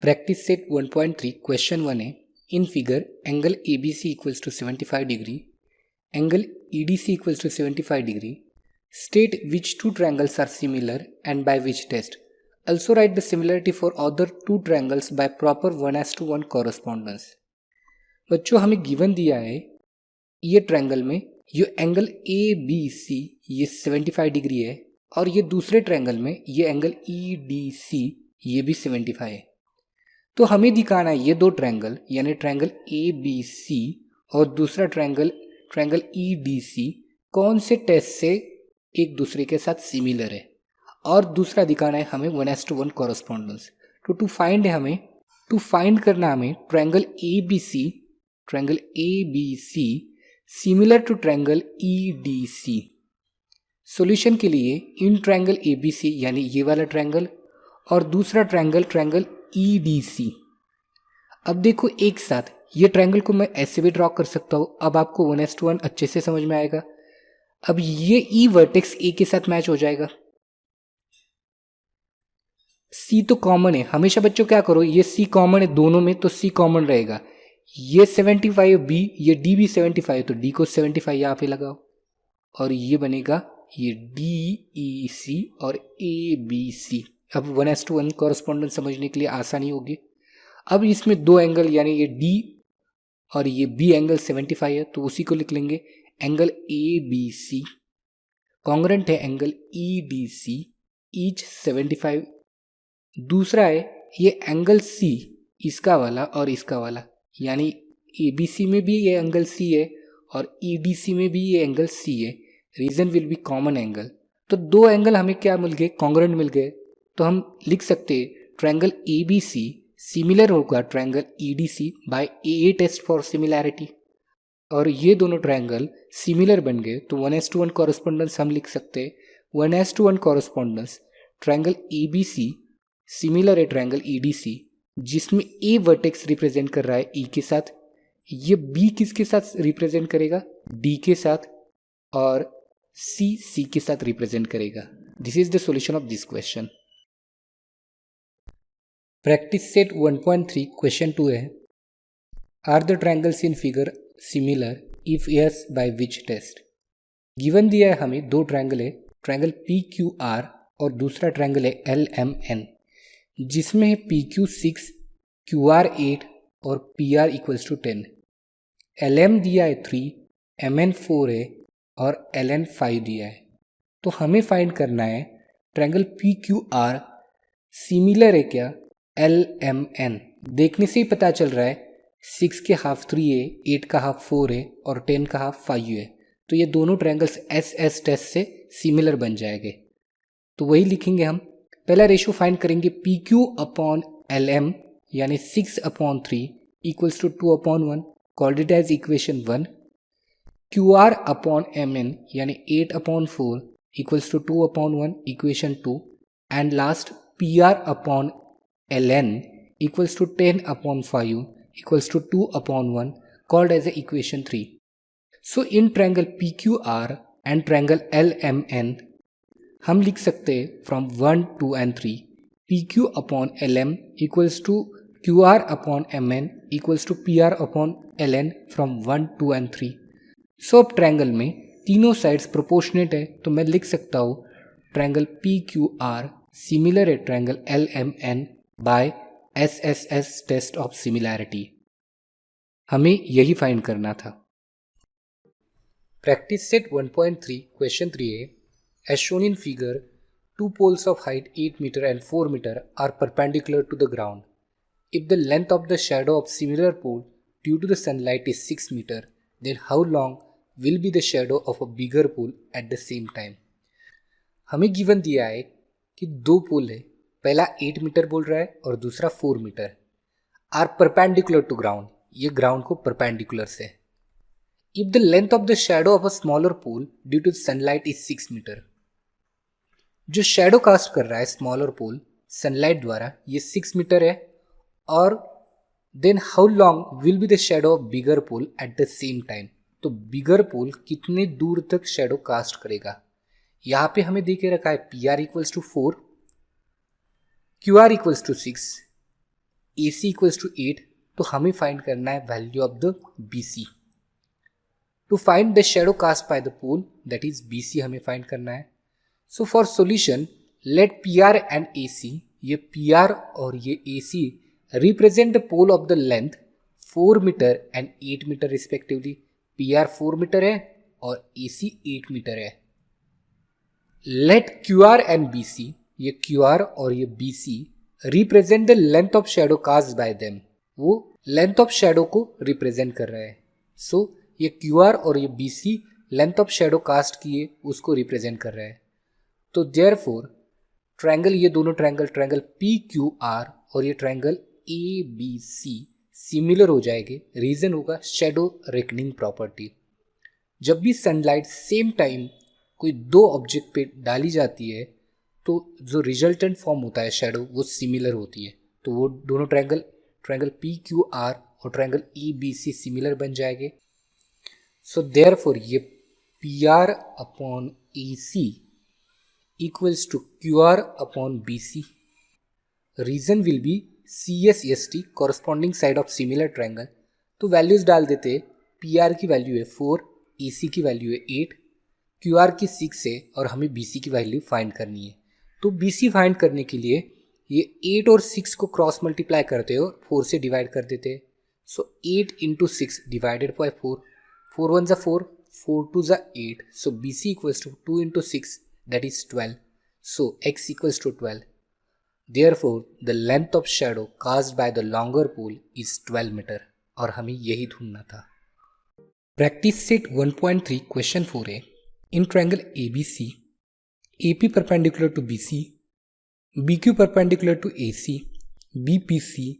Practice set 1.3 question 1 है. In figure, angle ABC equals to 75 degree, angle EDC equals to 75 degree. State which two triangles are similar and by which test. Also write the similarity for other two triangles by proper 1:1 correspondence. बच्चों हमें given दिया है ये triangle में ये angle ABC ये 75 degree है और ये दूसरे ट्रायंगल में ये एंगल EDC ये भी 75 है. तो हमें दिखाना है ये दो ट्रायंगल यानी ट्रायंगल ABC और दूसरा ट्रायंगल EDC कौन से टेस्ट से एक दूसरे के साथ सिमिलर है और दूसरा दिखाना है हमें 1:1 कॉरस्पॉन्डेंस. तो टू फाइंड करना हमें triangle ABC similar to triangle EDC. Solution के लिए इन ट्रायंगल ABC यानी ये वाला ट्रायंगल और दूसरा ट्रायंगल EDC. अब देखो एक साथ ये ट्रायंगल को मैं ऐसे भी ड्रॉ कर सकता हूँ. अब आपको 1:1 अच्छे से समझ में आएगा. अब ये E वर्टेक्स A के साथ मैच हो जाएगा. C तो कॉमन है. हमेशा बच्चों क्या करो, ये C कॉमन है दोनों में तो C कॉमन रहेगा. ये 75 B, ये D भी 75 तो D को 75 यहाँ पे लगाओ और ये बनेगा ये DEC और ABC. अब 1:1 कॉरस्पॉन्डेंस समझने के लिए आसानी होगी. अब इसमें दो एंगल यानी ये D और ये B एंगल 75 है तो उसी को लिख लेंगे एंगल ABC कॉन्ग्रुएंट है एंगल EDC ईच 75. दूसरा है ये एंगल C इसका वाला और इसका वाला यानी ABC में भी ये एंगल C है और EDC में भी ये एंगल C है. Reason will be common angle. तो दो एंगल हमें क्या मिल गए, कॉन्ग्रुएंट मिल गए. तो हम लिख सकते ट्रायंगल ABC सिमिलर होगा triangle EDC by AA test for similarity. और ये दोनों ट्रायंगल सिमिलर बन गए तो 1:1 कॉरस्पॉन्डेंस हम लिख सकते 1:1 कॉरस्पॉन्डेंस ट्रायंगल ABC सिमिलर है ट्रायंगल EDC जिसमें A वर्टेक्स रिप्रेजेंट कर रहा है E के साथ, ये B किसके साथ रिप्रेजेंट करेगा D के साथ और C के साथ रिप्रेजेंट करेगा. This is the solution of this question. Practice set 1.3 question 2 है. Are the triangles in figure similar, if yes by which test. Given दिया है हमें दो ट्रायंगल है, ट्रायंगल PQR और दूसरा ट्रायंगल है LMN जिसमें है PQ 6 QR 8 और PR इक्वल्स टू 10. LM दिया है 3 MN 4 है और LN 5 दिया है. तो हमें फाइंड करना है ट्रायंगल PQR सिमिलर है क्या LMN. देखने से ही पता चल रहा है 6 के हाफ 3 है, 8 का हाफ 4 है और 10 का हाफ 5 है. तो ये दोनों ट्रायंगल्स SS टेस्ट से सिमिलर बन जाएंगे. तो वही लिखेंगे हम. पहला रेशो फाइंड करेंगे PQ अपॉन LM यानी 6/3 equals to 2/1 called it as equation 1. QR upon MN यानी 8/4 equals to 2/1 equation 2 and last PR upon LN equals to 10/5 equals to 2/1 called as a equation 3. So in triangle PQR and triangle LMN हम लिख सकते हैं from 1, 2 and 3 PQ upon LM equals to QR upon MN equals to PR upon LN from 1, 2 and 3. So अब triangle में तीनों sides proportionate है तो मैं लिख सकता हूँ ट्रायंगल PQR सिमिलर है triangle LMN by SSS test of similarity. हमें यही फाइंड करना था. प्रैक्टिस सेट 1.3 क्वेश्चन 3 है. As shown in figure two poles of height 8 meter and 4 meter are perpendicular to the ground. If the length of the shadow of similar pole due to the sunlight is 6 meter, then how long will be the shadow of a bigger pole at the same time? हमें given दिया है कि दो पोल है, पहला 8 metre बोल रहा है और दूसरा 4 मीटर. आर परपेंडिकुलर टू ग्राउंड, ये ग्राउंड को परपेंडिकुलर से. If the length of the shadow of a smaller pole due to sunlight is 6 metre. जो शैडो कास्ट कर रहा है स्मॉलर पोल सनलाइट द्वारा ये 6 मीटर है और then how long will be the shadow of bigger pole at the same time. तो bigger पोल कितने दूर तक शैडो कास्ट करेगा. यहाँ पे हमें दे के रखा है PR equals to 4, QR equals to 6, A C equals to 8, तो हमें फाइंड करना है value of the B C. To find the shadow cast by the pole, that is B C हमें फाइंड करना है। So for solution let P R and A C, ये P R और ये A C represent the pole of the length 4 metre and 8 metre respectively. P R 4 metre है और A C 8 metre है। Let Q R and B C, ये Q R और ये B C represent the length of shadow cast by them, वो length of shadow को represent कर रहा है। सो ये क्यू आर और ये B C length of shadow cast किए उसको रिप्रेजेंट कर रहा है। तो देयरफॉर ट्रायंगल, ये दोनों ट्रायंगल पी क्यू आर और ये triangle A B C similar हो जाएंगे। रीजन होगा शेडो रेकनिंग प्रॉपर्टी। जब भी सनलाइट सेम टाइम कोई दो ऑब्जेक्ट पे डाली जाती है तो जो रिजल्टेंट फॉर्म होता है शेडो वो सिमिलर होती है। तो वो दोनों ट्रायंगल पी क्यू आर और triangle E B C similar बन जाएंगे। सो देयरफॉर ये P R upon A C equals to Q R upon B C. Reason will be C S S T, corresponding side of similar triangle. तो values डाल देते, P R की value है 4, ए सी की value है 8, Q R की 6 है और हमें बी सी की वैल्यू फाइंड करनी है। तो बी सी फाइंड करने के लिए ये 8 और 6 को क्रॉस मल्टीप्लाई करते हो, 4 से डिवाइड कर देते हैं। सो 8 इंटू 6 डिवाइडेड बाई 4, 4 1 ज़ा 4, 4 2 ज़ा 8। So B C equals to 2 into 6, that is 12। So x equals to 12। Therefore, the length of shadow cast by the longer pole is 12 metre, और हमें यही ढूंढना था। प्रैक्टिस सेट 1.3 क्वेश्चन 4 है। In triangle ABC, AP perpendicular to BC, BQ perpendicular to AC, BPC,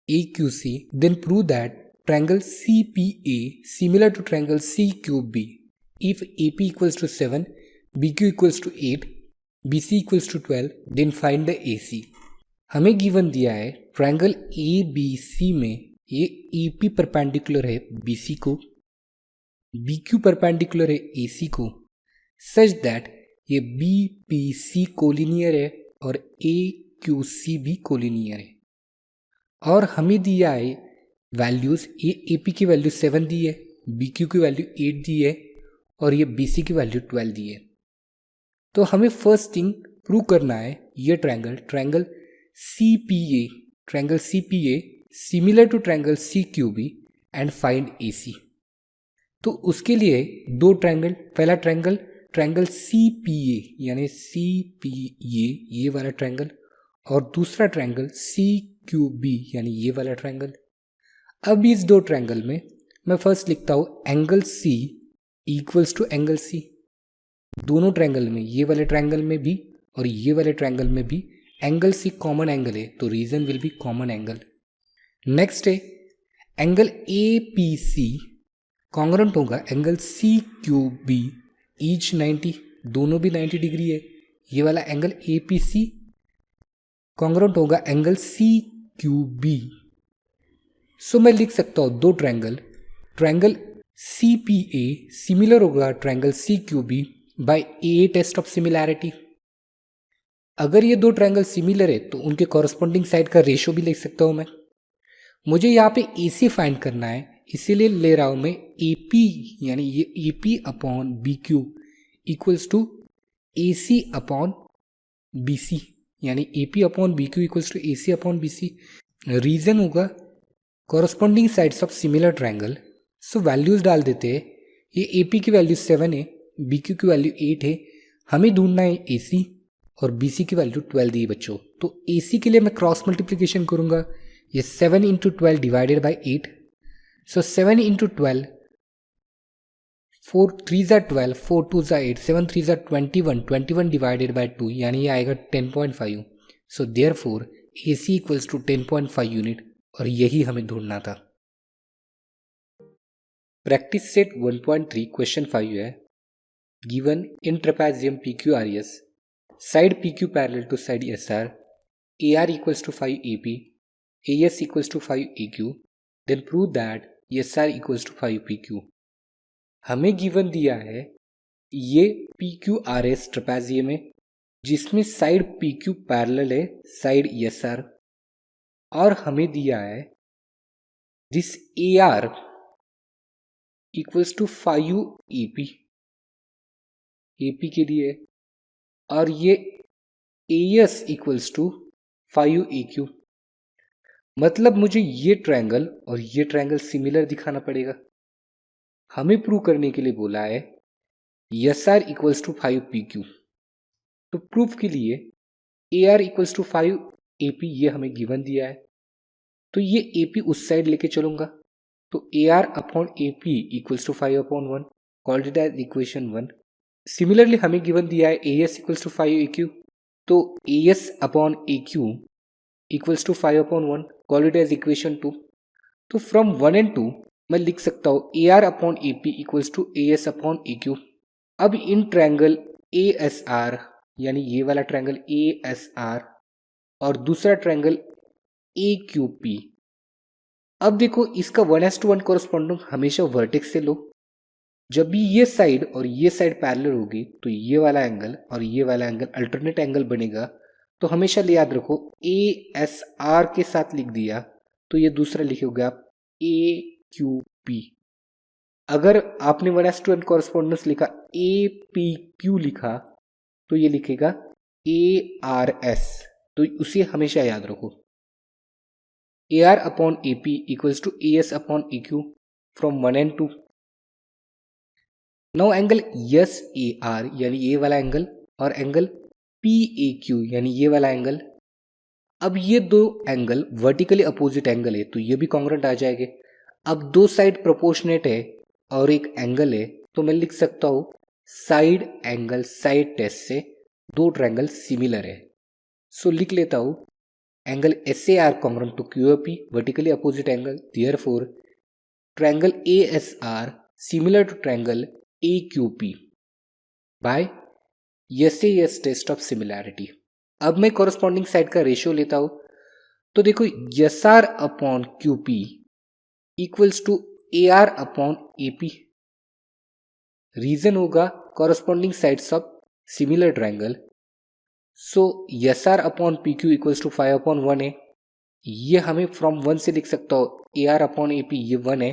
AQC, then prove that triangle CPA similar to triangle CQB if AP equals to 7, BQ equals to 8, BC equals to 12, then find the AC। हमें given दिया है triangle ABC में ये AP perpendicular है BC को, BQ perpendicular है AC को, such that ये BPC कोलिनियर है और AQC भी कोलिनियर है। और हमें दिया है वैल्यूज, ये AP की वैल्यू 7 दी है, BQ की वैल्यू 8 दी है और ये BC की वैल्यू 12 दी है। तो हमें फर्स्ट थिंग प्रूव करना है ये triangle CPA similar to triangle CQB and find AC। तो उसके लिए दो ट्रायंगल, पहला ट्रायंगल CPA यानी CPA ये वाला ट्रायंगल, और दूसरा ट्रायंगल CQB यानी ये वाला ट्रायंगल। अब इस दो ट्रायंगल में मैं फर्स्ट लिखता हूँ angle C equals to angle C। दोनों ट्रायंगल में, ये वाले ट्रायंगल में भी और ये वाले ट्रायंगल में भी एंगल C कॉमन एंगल है, तो reason will be common angle. Next है एंगल APC कॉन्ग्रुएंट होगा एंगल CQB, ईच 90, दोनों भी 90 डिग्री है। ये वाला एंगल APC कॉन्ग्रुएंट होगा एंगल CQB। सो मैं लिख सकता हूँ दो ट्रायंगल CPA सिमिलर होगा triangle CQB by A test of similarity. अगर ये दो ट्रायंगल सिमिलर है तो उनके कॉरस्पॉन्डिंग साइड का रेशो भी लिख सकता हूँ मैं। मुझे यहाँ पे AC फाइंड करना है, इसीलिए ले रहा हूँ मैं AP यानी ये AP upon BQ equals to AC upon BC, यानी AP upon BQ equals to AC upon BC। Reason होगा corresponding sides of similar triangle. So values डाल देते हैं, ये AP की वैल्यू 7 है, BQ की वैल्यू 8 है, हमें ढूंढना है AC और BC की वैल्यू 12 दी है बच्चों। तो AC के लिए मैं क्रॉस मल्टीप्लिकेशन करूंगा, ये 7 into 12 divided by 8। So 7 into 12, 4 3 ज़ा 12, 4 2 ज़ा 8, 7 3 ज़ा 21, 21 डिवाइडेड बाई 2 यानी ये आएगा 10.5। So therefore AC equals to 10.5 unit, और यही हमें ढूंढना था। प्रैक्टिस सेट 1.3 क्वेश्चन 5 है। Given in trapezium PQRS, side PQ parallel to side SR, AR equals to 5 AP, AS equals to 5 AQ, then prove that SR equals to 5 PQ। हमें given दिया है ये PQRS ट्रेपेजियम है जिसमें side PQ parallel है side SR, और हमें दिया है this A R equals to 5 AP, AP के लिए, और ये AS इक्वल्स टू 5 AQ। मतलब मुझे ये ट्रायंगल और ये ट्रायंगल सिमिलर दिखाना पड़ेगा। हमें प्रूव करने के लिए बोला है SR इक्वल्स टू 5 PQ। तो प्रूफ के लिए AR इक्वल्स टू 5 AP ये हमें गिवन दिया है, तो ये AP उस साइड लेके चलूंगा, तो AR upon AP equals to 5 upon 1, called it as equation 1। Similarly हमें गिवन दिया है AS इक्वल्स टू 5 AQ, तो AS upon AQ equals to 5 upon 1, call it as equation 2। तो फ्रॉम 1 एंड 2 मैं लिख सकता हूँ AR upon AP equals to AS upon AQ। अब इन ट्रायंगल ASR, यानी ये वाला ट्रायंगल ASR और दूसरा ट्रायंगल AQP, अब देखो इसका 1:1 कॉरस्पॉन्डिंग हमेशा वर्टेक्स से लो। जब भी ये साइड और ये साइड पैरेलल होगी तो ये वाला एंगल और ये वाला एंगल अल्टरनेट एंगल बनेगा। तो हमेशा याद रखो ASR के साथ लिख दिया तो ये दूसरा लिखोगे आप AQP। अगर आपने 1:1 कॉरस्पॉन्डेंस लिखा APQ लिखा तो ये लिखेगा ARS, तो उसे हमेशा याद रखो। AR upon AP equals to AS upon AQ from 1 and 2। Now angle SAR यानी ये वाला एंगल और एंगल PAQ यानी ये वाला एंगल, अब ये दो एंगल वर्टिकली अपोजिट एंगल है तो ये भी कॉन्ग्रुएंट आ जाएंगे। अब दो साइड प्रोपोर्शनेट है और एक एंगल है, तो मैं लिख सकता हूँ साइड एंगल साइड टेस्ट से दो ट्रायंगल सिमिलर है। सो लिख लेता हूँ angle SAR congruent to QAP vertically opposite angle, therefore triangle ASR similar to triangle AQP by SAS test of similarity. अब मैं कॉरस्पॉन्डिंग साइड का रेशियो लेता हूं, तो देखो SR upon QP equals to AR upon AP। Reason होगा corresponding sides of similar triangle, so SR upon PQ equals to 5 upon 1 है। ये हमें फ्रॉम 1 से लिख सकता हो AR अपॉन AP ये 1 है,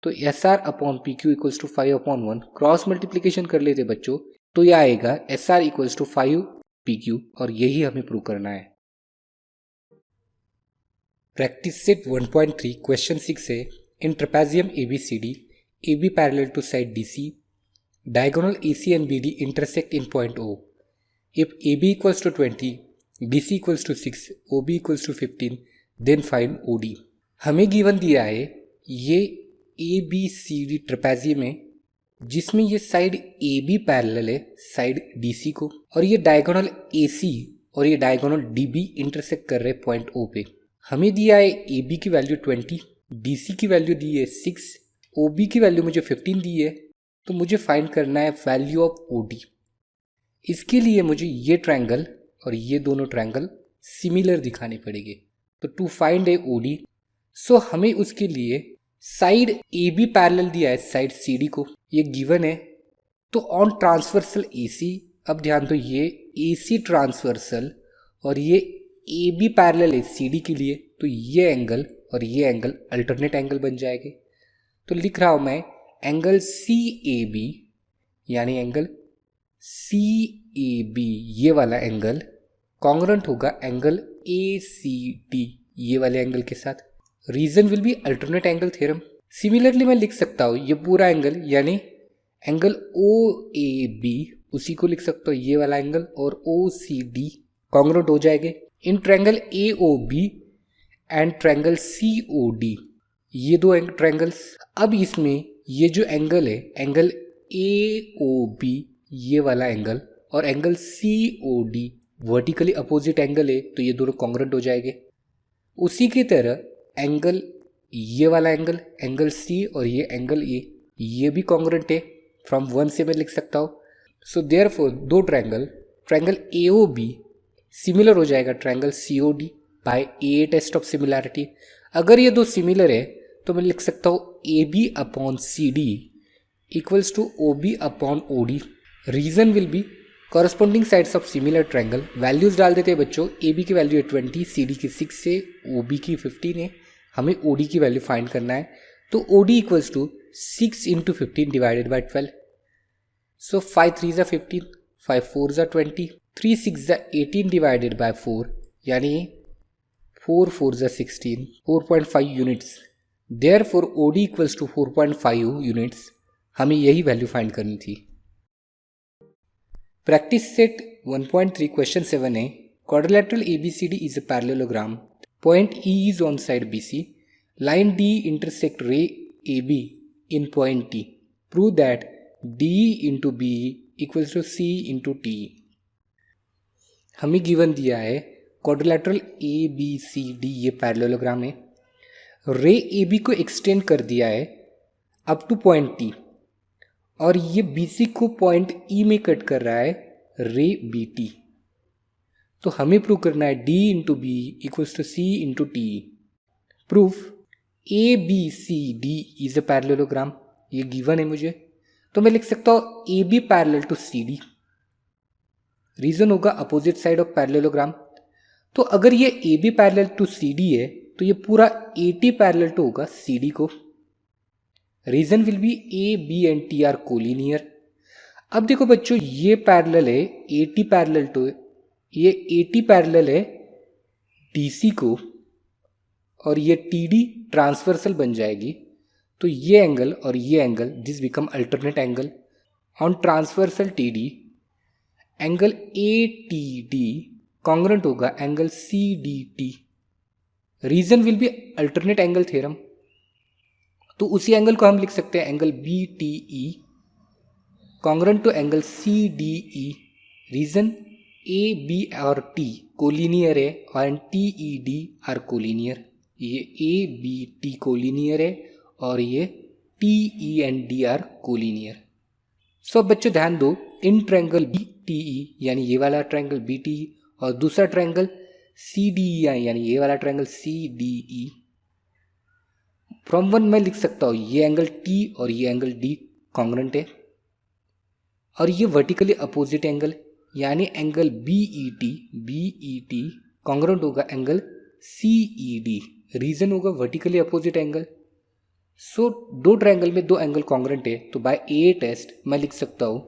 तो SR upon PQ equals to 5 upon 1 cross multiplication कर लेते बच्चों, तो यह आएगा SR इक्वल्स टू 5 PQ और यही हमें प्रूव करना है। प्रैक्टिस सेट 1.3 क्वेश्चन 6 है in trapezium ABCD, AB parallel to side DC, diagonal AC and BD intersect in point O. If AB equals to 20, DC equals to 6, OB equals to 15, then find OD. हमें given दिया है ये ABCD trapezium है जिसमें ये side AB parallel है side DC को, और ये डायगोनल AC और ये डायगोनल DB इंटरसेक्ट कर रहे पॉइंट O पे। हमें दिया है AB की वैल्यू 20, DC की वैल्यू दी है 6, OB की वैल्यू मुझे 15 दी है, तो मुझे फाइंड करना है वैल्यू ऑफ OD। इसके लिए मुझे ये ट्रायंगल और ये दोनों ट्रायंगल सिमिलर दिखाने पड़ेंगे। तो टू फाइंड ए OD, सो हमें उसके लिए साइड AB पैरेलल दिया है साइड CD को, ये गिवन है। तो ऑन ट्रांसवर्सल AC, अब ध्यान दो ये AC ट्रांसवर्सल और ये AB पैरेलल है CD के लिए, तो ये एंगल और ये एंगल अल्टरनेट एंगल बन जाएंगे। तो लिख रहा हूं मैं एंगल CAB यानी एंगल CAB ये वाला एंगल कॉन्ग्रुएंट होगा एंगल ACD ये वाले एंगल के साथ। Reason will be alternate angle theorem. Similarly मैं लिख सकता हूँ ये पूरा एंगल यानी एंगल OAB उसी को लिख सकता हूँ ये वाला एंगल, और OCD कॉन्ग्रुएंट हो जाएंगे। In triangle AOB and triangle COD ये दो ट्रायंगल्स, अब इसमें ये जो एंगल है एंगल AOB ये वाला एंगल और angle COD vertically opposite angle है, तो ये दोनों कॉन्ग्रुएंट हो जाएंगे। उसी की तरह एंगल ये वाला एंगल एंगल C और ये एंगल A ये भी कॉन्ग्रुएंट है, फ्रॉम 1 से मैं लिख सकता हूँ। सो देयरफॉर दो ट्रायंगल AOB सिमिलर हो जाएगा triangle COD by AA test of similarity. अगर ये दो सिमिलर है तो मैं लिख सकता हूँ AB upon CD equals to OB upon OD। Reason will be corresponding sides of similar triangle, values डाल देते हैं बच्चों। ए बी की वैल्यू है 20, सी डी की 6 है, ओ बी की 15 है, हमें ओ डी की वैल्यू फाइंड करना है। तो O D equals to 6 into 15 divided by 12। So 5 3 ज़ा 15, 5 4 ज़ा 20, 3 6 ज़ा 18 डिवाइडेड बाई 4, यानी 4 4 ज़ा 16, 4.5 units. Therefore O D equals to 4.5 units. हमें यही वैल्यू फाइंड करनी थी। प्रैक्टिस सेट 1.3 क्वेश्चन 7 है, quadrilateral ABCD is a parallelogram. Point E is on side BC. Line D intersect ray AB in point T. Prove that D into B equals to C into T. हमें given दिया है quadrilateral ABCD, ये parallelogram है। रे AB को extend कर दिया है अप टू पॉइंट T, और ये BC को पॉइंट E में कट कर रहा है रे BT। तो हमें प्रूव करना है D into B equals to C into T. Proof ABCD is a parallelogram, ये गिवन है मुझे, तो मैं लिख सकता हूँ AB parallel to CD। Reason होगा अपोजिट साइड ऑफ पैरेललोग्राम। तो अगर ये AB पैरेलल टू CD है तो ये पूरा AT पैरेलल टू होगा CD को। Reason will be A, B and T are collinear. अब देखो बच्चों, ये पैरेलल है AT पैरेलल टू, ये AT पैरेलल है DC को, और ये TD ट्रांसवर्सल बन जाएगी। तो ये एंगल और ये angle, this become alternate angle on transversal TD। Angle ATD congruent होगा angle CDT। Reason will be alternate angle theorem. तो उसी एंगल को हम लिख सकते हैं angle BTE congruent to angle CDE। Reason A, B और T कोलिनियर है और TED आर कोलिनियर। ये A, B, T कोलिनियर है और ये TE and D are collinear. So बच्चों ध्यान दो, इन ट्रायंगल BTE यानी ये वाला ट्रायंगल BTE और दूसरा ट्रायंगल CDE यानी ये वाला ट्रायंगल CDE। फ्रॉम वन मैं लिख सकता हूँ ये एंगल T और ये एंगल D कॉन्ग्रुएंट है, और ये वर्टिकली अपोजिट एंगल यानी एंगल BET कॉन्ग्रुएंट होगा एंगल CED। रीजन होगा वर्टिकली अपोजिट एंगल। सो दो ट्रायंगल में दो एंगल कॉन्ग्रुएंट है, तो बाय A टेस्ट मैं लिख सकता हूँ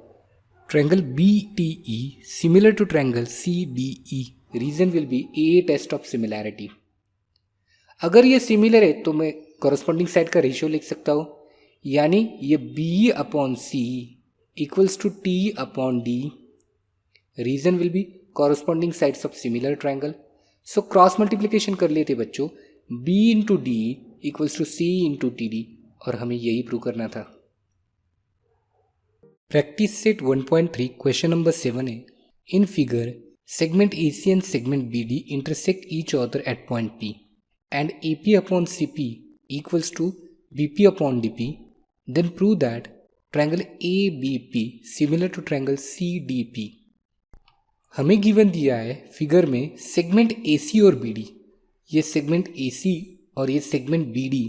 triangle BTE similar to triangle CDE। Reason will be A test of similarity. अगर ये सिमिलर है तो मैं कॉरस्पॉन्डिंग साइड का रेशियो लिख सकता हूँ, यानी ये B upon C equals to T upon D। Reason will be corresponding sides of similar triangle. So cross multiplication कर लेते बच्चों, B into D equals to C into TD, और हमें यही प्रूव करना था। प्रैक्टिस सेट 1.3 क्वेश्चन नंबर 7 है, in figure segment AC and segment BD intersect each other at point P and AP upon CP equals to BP upon DP, then prove that triangle ABP similar to triangle CDP। हमें given दिया है figure में segment AC और BD, ये segment AC और ये segment BD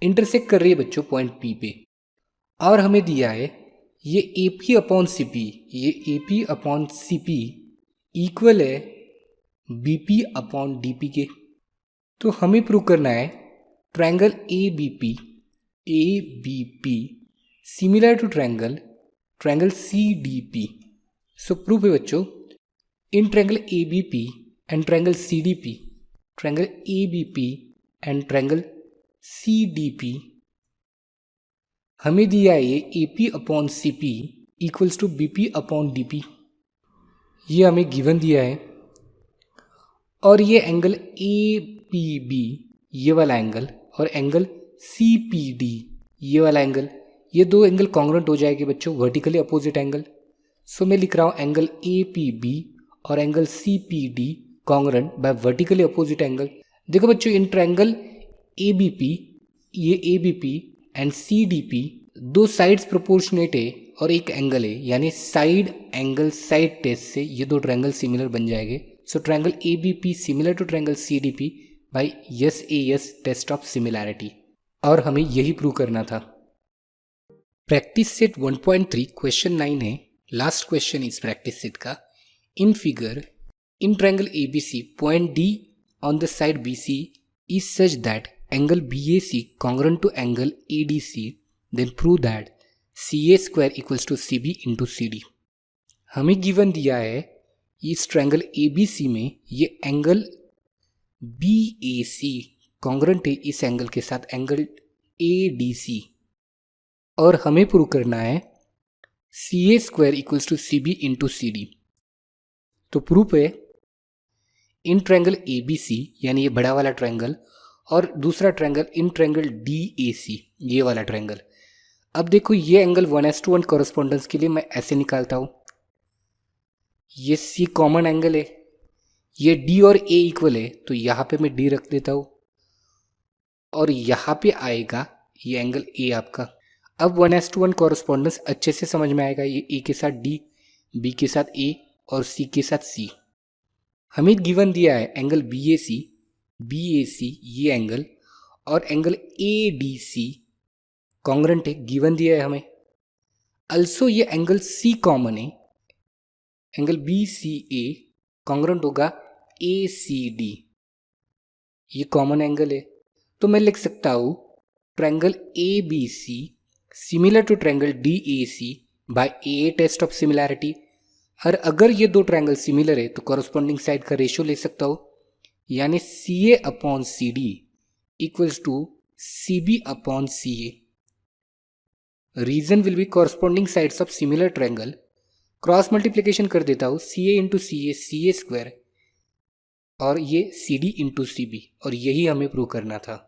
intersect कर रही है बच्चों पॉइंट P पे, और हमें दिया है ये AP अपॉन CP, ये AP अपॉन CP इक्वल है BP अपॉन DP के। तो हमें प्रूव करना है triangle ABP similar to triangle CDP। So proof है बच्चों, in triangle ABP and triangle CDP, triangle ABP and triangle CDP, हमें दिया है ये AP upon CP equals to BP upon DP, ये हमें गिवन दिया है। और ये एंगल APB ये वाला एंगल और एंगल CPD ये वाला एंगल, ये दो एंगल कॉन्ग्रुएंट हो जाएंगे बच्चों, वर्टिकली अपोजिट एंगल। सो मैं लिख रहा हूँ एंगल APB और angle CPD congruent by vertically opposite angle. देखो बच्चों, इन ट्रायंगल ABP, ये ABP एंड CDP दो साइड्स प्रोपोर्शनेट है और एक एंगल है, यानी साइड एंगल साइड टेस्ट से ये दो ट्रायंगल सिमिलर बन जाएंगे। So triangle ABP similar to triangle CDP by SAS test of similarity, और हमें यही प्रूव करना था। प्रैक्टिस सेट 1.3 क्वेश्चन 9 है, लास्ट क्वेश्चन इस प्रैक्टिस सेट का. In figure, in triangle ABC, point D on the side BC is such that angle BAC congruent to angle ADC, then prove that CA square equals to CB into CD. हमें given दिया है इस triangle ABC में ये angle BAC congruent है इस angle के साथ एंगल ADC, और हमें प्रूव करना है CA square equals to CB into CD. तो प्रूफ है इन ट्रायंगल ABC यानी ये बड़ा वाला ट्रायंगल और दूसरा ट्रायंगल इन ट्रायंगल DAC ये वाला ट्रायंगल. अब देखो ये एंगल 1:1 कॉरस्पॉन्डेंस के लिए मैं ऐसे निकालता हूँ. ये C कॉमन एंगल है, ये D और A इक्वल है तो यहाँ पे मैं D रख देता हूँ और यहाँ पे आएगा ये एंगल A आपका. अब 1:1 कॉरस्पॉन्डेंस अच्छे से समझ में आएगा. ये A के साथ D, B के साथ A और C के साथ C. हमें गिवन दिया है एंगल BAC ये एंगल और एंगल ADC कॉन्ग्रुएंट है, गिवन दिया है हमें. अल्सो ये एंगल C कॉमन है, एंगल BCA कॉन्ग्रुएंट होगा ACD, ये कॉमन एंगल है. तो मैं लिख सकता हूँ triangle ABC similar to triangle DAC by AA test of similarity. और अगर ये दो ट्रायंगल सिमिलर है तो कॉरस्पॉन्डिंग साइड का रेशियो ले सकता हूँ, यानी CA upon CD equals to CB upon CA. Reason will be corresponding sides of similar triangle. Cross multiplication कर देता हूँ, CA इंटू CA स्क्वायर और ये CD इंटू CB, और यही हमें प्रूव करना था.